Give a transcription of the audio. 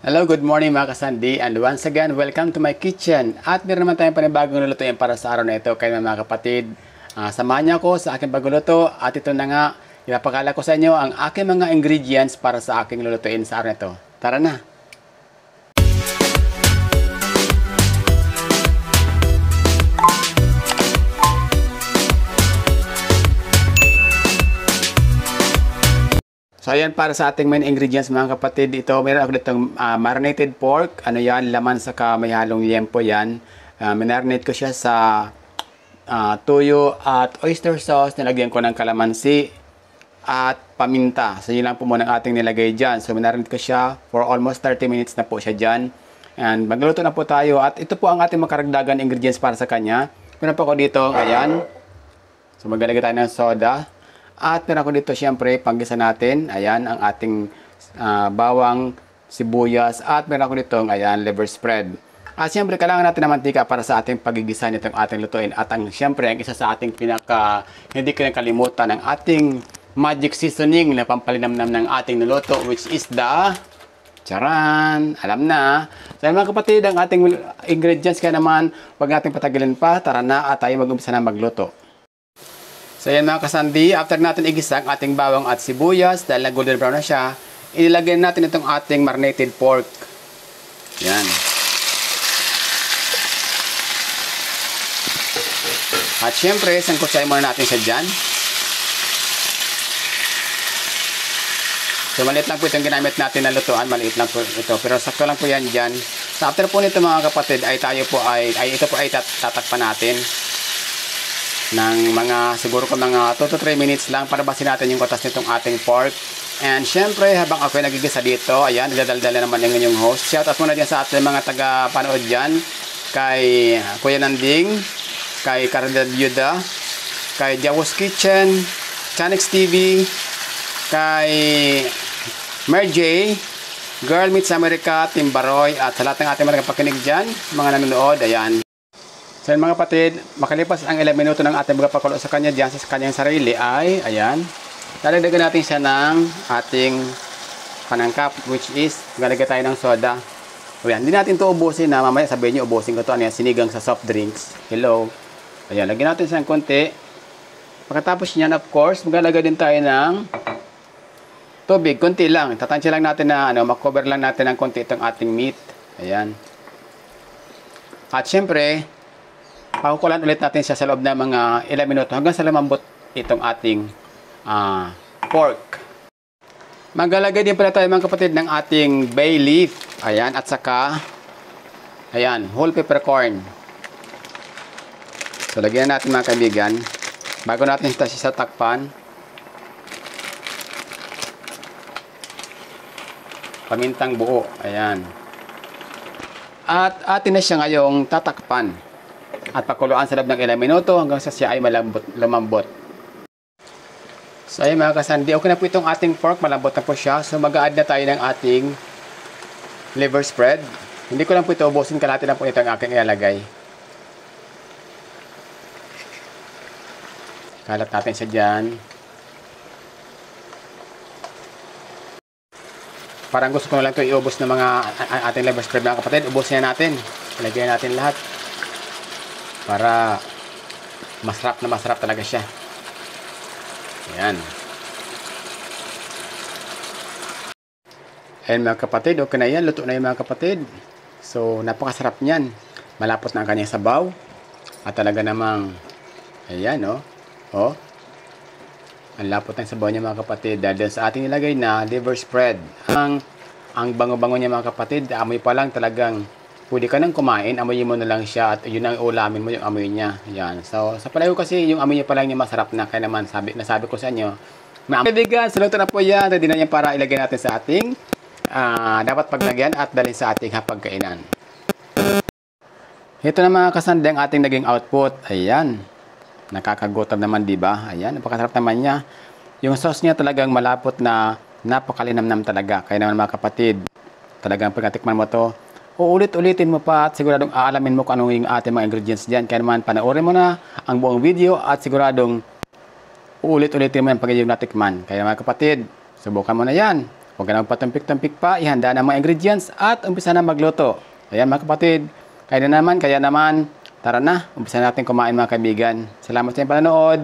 Hello, good morning mga kasandi, and once again, welcome to my kitchen. At meron naman tayong panibagong lulutuin para sa araw na ito kayo mga kapatid. Samahan niyo ako sa aking pagluluto at ito na nga, ipapakala ko sa inyo ang aking mga ingredients para sa aking lulutuin sa araw na ito. Tara na! So ayan, para sa ating main ingredients mga kapatid, ito meron ako ditong marinated pork. Ano yan, laman saka may halong liempo yan. Marinate ko siya sa tuyo at oyster sauce. Nilagyan ko ng kalamansi at paminta. So yun lang po muna ang ating nilagay dyan. So marinate ko siya for almost 30 minutes na po siya dyan. And magluluto na po tayo. At ito po ang ating makaragdagan ingredients para sa kanya. Meron po ako dito, ayan. So maglalagay tayo ng soda. At meron ako dito syempre, panggisa natin, ayan, ang ating bawang, sibuyas, at meron ako dito, ayan, liver spread. At syempre, kailangan natin ng mantika para sa ating pagigisa nitong ating lutuin. At ang syempre, ang isa sa ating hindi ko nakalimutan, ang ating magic seasoning na pampalinamnam ng ating niluto, which is the, charan, alam na. So mga kapatid, ang ating ingredients, kaya naman, huwag natin patagilin pa, tara na at tayo mag-umpisa na magluto. So yan mga kasandi, after natin igisa ang ating bawang at sibuyas, dahil na golden brown na siya, ilagay natin itong ating marinated pork. Yan. At syempre, sangkutsahin muna natin siya dyan. So maliit lang po itong ginamit natin na lutuan, maliit lang po ito, pero sakto lang po yan dyan. So after po nito mga kapatid, ito po ay tatakpan natin ng mga siguro ko mga 2 to 3 minutes lang para basin natin yung katas nitong ating pork. And syempre habang ako ay nagigisa dito, ayan, nagdadaldala naman yung inyong host. Shout out muna dyan sa ating mga taga-panood dyan, kay Kuya Nanding, kay Caridad Yuda, kay Jawos Kitchen, Chanix TV, kay Mary J, Girl Meets America, Team Baroy, at sa lahat ng ating mga nagpakinig dyan, mga nanonood, ayan. So mga kapatid, makalipas ang ilang minuto ng ating pagpapakulo sa kanya dyan sa kanyang sarili ay, ayan, lalagdagan natin siya ng ating panangkap, which is, galagay tayo ng soda. Ayan, hindi natin ito ubusin na mamaya sabihin nyo, ubusin ko ito, ano yan, sinigang sa soft drinks. Hello. Ayan, lagyan natin siya ng konti. Pagkatapos niyan, of course, maglalagay din tayo ng tubig, konti lang. Tatansya lang natin na, makover lang natin ng konti itong ating meat. Ayan. At syempre, pakukulan ulit natin siya sa loob ng mga ilang minuto hanggang sa lumambot itong ating pork. Maglalagay din pala tayo mga kapatid ng ating bay leaf. Ayan, at saka ayan, whole peppercorn. So lagyan natin mga kaibigan bago natin siya takpan. Pamintang buo. Ayan. At atin na siya ngayong tatakpan at pakuluan sa loob ng ilang minuto hanggang sa siya ay lumambot. So ayun mga kasandi, okay na po itong ating pork, malambot na po siya. So mag-a-add na tayo ng ating liver spread. Hindi ko lang po ito ubusin, kalahati lang po ito ang aking ilalagay. Kalat natin siya dyan. Parang gusto ko na lang ito iubos ng mga ating liver spread mga kapatid. Ubusin na natin. Ilagay natin lahat. Para masarap talaga siya. Ayan. Ayan mga kapatid, okay na yan. Luto na yan mga kapatid. So, napakasarap niyan. Malapot na ang kanyang sabaw. At talaga namang, ayan o. Oh. Ang lapot ng sabaw niya mga kapatid. Dahil sa ating nilagay na liver spread. Ang bango-bango niya mga kapatid, amoy pa lang talagang pwede ka nang kumain, amoyin mo na lang siya at yun ang ulamin mo yung amoy niya. Yan. So, sa palay ko kasi yung amoy niya pa lang niya masarap na. Kaya naman, nasabi ko sa inyo, kaibigan, saluto na po yan. Ready na yan para ilagay natin sa ating dapat paglagyan at dalhin sa ating hapagkainan. Ito na mga kasandi ang ating naging output. Ayan. Nakakagutom naman, di ba? Ayan. Napakasarap naman niya. Yung sauce niya talagang malapot na napakalinamnam talaga. Kaya naman mga kapatid, talagang pagkatikman mo to, uulit-ulitin mo pa at siguradong aalamin mo kung anong yung ating mga ingredients dyan. Kaya naman, panoorin mo na ang buong video at siguradong uulit-ulitin mo yung pag-iyong natikman. Kaya mga kapatid, subukan mo na yan. Huwag ka na magpatumpik-tumpik pa, ihanda na ang mga ingredients at umpisa na magluto. Ayan mga kapatid, kaya naman, tara na, umpisa natin kumain mga kaibigan. Salamat sa inyong panonood.